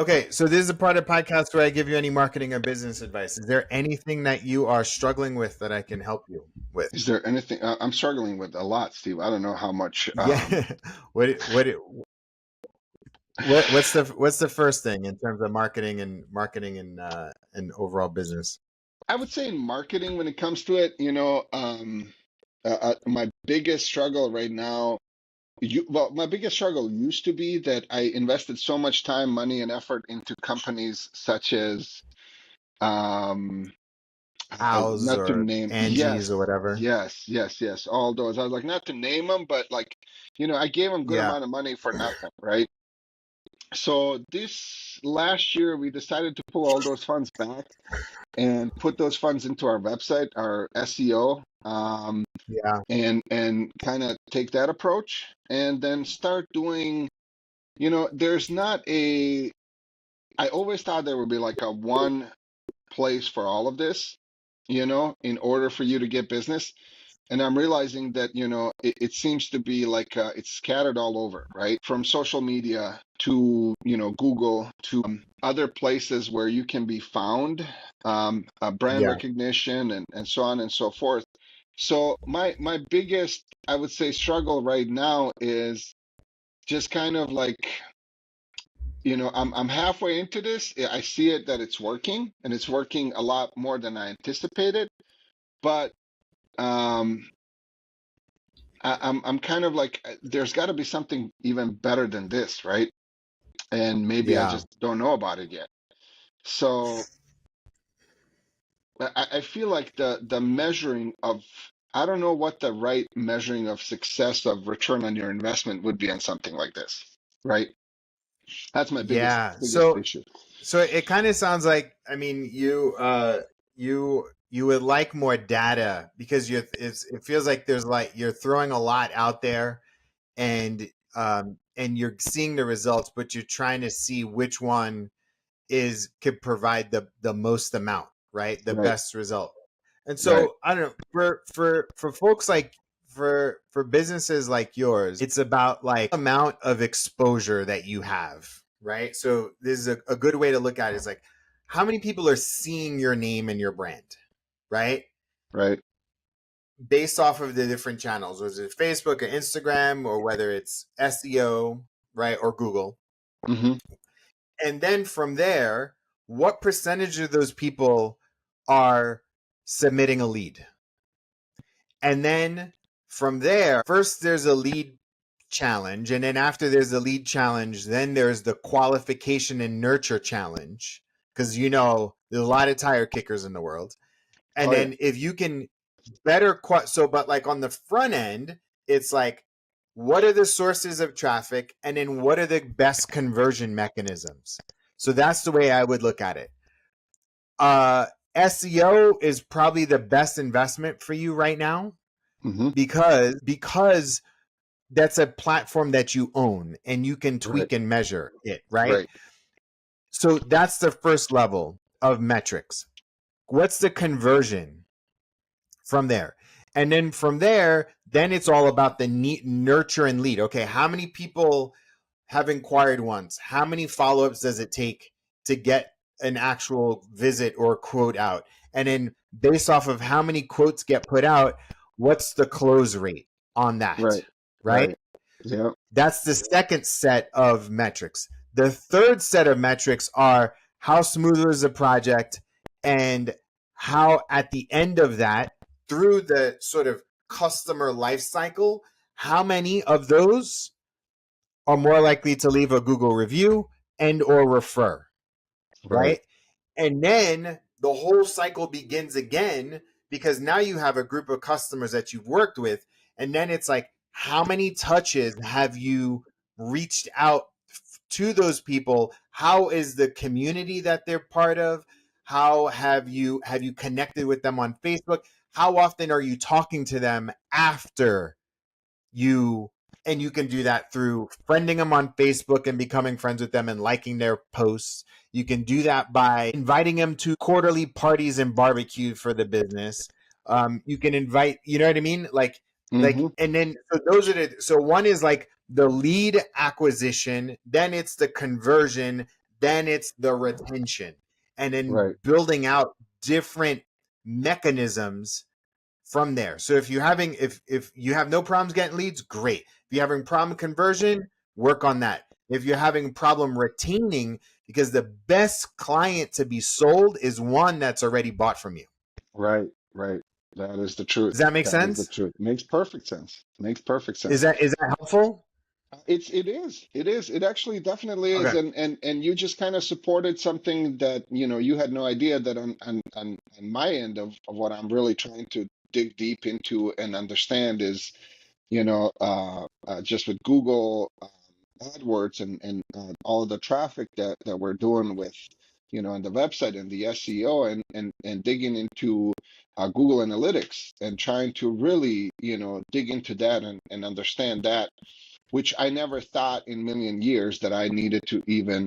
Okay, so this is a part of the podcast where I give you any marketing or business advice. Is there anything that you are struggling with that I can help you with? Is there anything I'm struggling with a lot, Steve? I don't know how much. Yeah. What's the first thing in terms of marketing and overall business? I would say in marketing, when it comes to it, my biggest struggle right now. My biggest struggle used to be that I invested so much time, money, and effort into companies such as, um, House not to or name, Angie's or yes, whatever. yes, all those. I was like, not to name them, but like, I gave them good Yeah. amount of money for nothing, right? So this last year, we decided to pull all those funds back and put those funds into our website, our SEO, Yeah. and kind of take that approach, and then start doing. There's not a. I always thought there would be like a one place for all of this, in order for you to get business. And I'm realizing that, it seems to be like it's scattered all over, right? From social media to, Google to other places where you can be found, brand Yeah. recognition and so on and so forth. So my biggest, I would say, struggle right now is just kind of like, I'm halfway into this. I see it that it's working, and it's working a lot more than I anticipated. But um, I'm kind of like, there's got to be something even better than this, right? And maybe I Yeah. just don't know about it yet. So I feel like the measuring of, I don't know what the right measuring of success of return on your investment would be on something like this, right? That's my biggest Yeah. biggest So issue. so it kind of sounds like, I mean, you would like more data because it feels like there's like you're throwing a lot out there, and you're seeing the results, but you're trying to see which one is could provide the most amount, right? The Right, best result. And right, so I don't know, for folks like for businesses like yours, it's about like amount of exposure that you have, right? So this is a good way to look at it is like how many people are seeing your name and your brand, right? right. Based off of the different channels, whether it's Facebook or Instagram or whether it's SEO, right, or Google. Hmm. And then from there, what percentage of those people are submitting a lead? And then from there, first there's a lead challenge. And then after there's the lead challenge, then there's the qualification and nurture challenge. Because there's a lot of tire kickers in the world. And Oh yeah, then if you can but like on the front end, it's like, what are the sources of traffic? And then what are the best conversion mechanisms? So that's the way I would look at it. Uh, SEO is probably the best investment for you right now hmm, because that's a platform that you own and you can right, tweak and measure it, right? right, So that's the first level of metrics. What's the conversion from there? And then from there, then it's all about the nurture and lead. Okay, how many people have inquired once? How many follow-ups does it take to get an actual visit or quote out? And then based off of how many quotes get put out, what's the close rate on that? right, Right? right. Yeah, That's the second set of metrics. The third set of metrics are how smooth is the project and how at the end of that, through the sort of customer life cycle, how many of those are more likely to leave a Google review and or refer, right, right? And then the whole cycle begins again because now you have a group of customers that you've worked with. And then it's like, how many touches have you reached out to those people? How is the community that they're part of? How have you connected with them on Facebook? How often are you talking to them after you and you can do that through friending them on Facebook and becoming friends with them and liking their posts. You can do that by inviting them to quarterly parties and barbecue for the business. You can invite, you know what I mean? hmm, And then so one is like the lead acquisition, then it's the conversion, then it's the retention, and then Right. building out different mechanisms from there. So if you have no problems getting leads, great. If you're having problem conversion, work on that. If you're having problem retaining, because the best client to be sold is one that's already bought from you. Right. Right. That is the truth. Does that make That is the sense? truth. Makes perfect sense. Makes perfect Is sense. that helpful? It actually definitely is. Okay. And you just kind of supported something that, you had no idea that on my end of what I'm really trying to dig deep into and understand is, just with Google AdWords and all of the traffic that we're doing with, on the website and the SEO and digging into Google Analytics and trying to really, dig into that and understand that, which I never thought in a million years that I needed to even.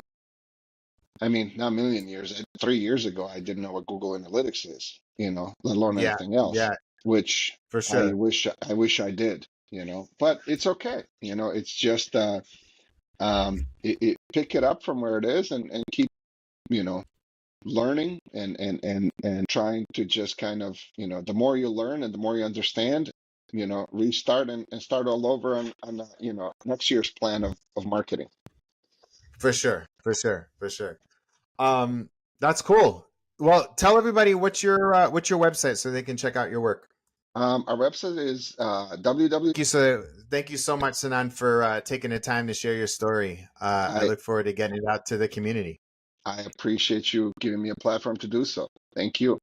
I mean, not a million years. 3 years ago, I didn't know what Google Analytics is, let alone Yeah. anything else, Yeah, which for I sure. wish I wish I did, but it's okay. It's just pick it up from where it is and keep, you know, learning and trying to just kind of, the more you learn and the more you understand, restart and start all over on next year's plan of marketing. For sure. For sure. For sure. Um, that's cool. Well, tell everybody what's your website so they can check out your work. Our website is www. Thank you so much, Sanan, for taking the time to share your story. I I look forward to getting it out to the community. I appreciate you giving me a platform to do so. Thank you.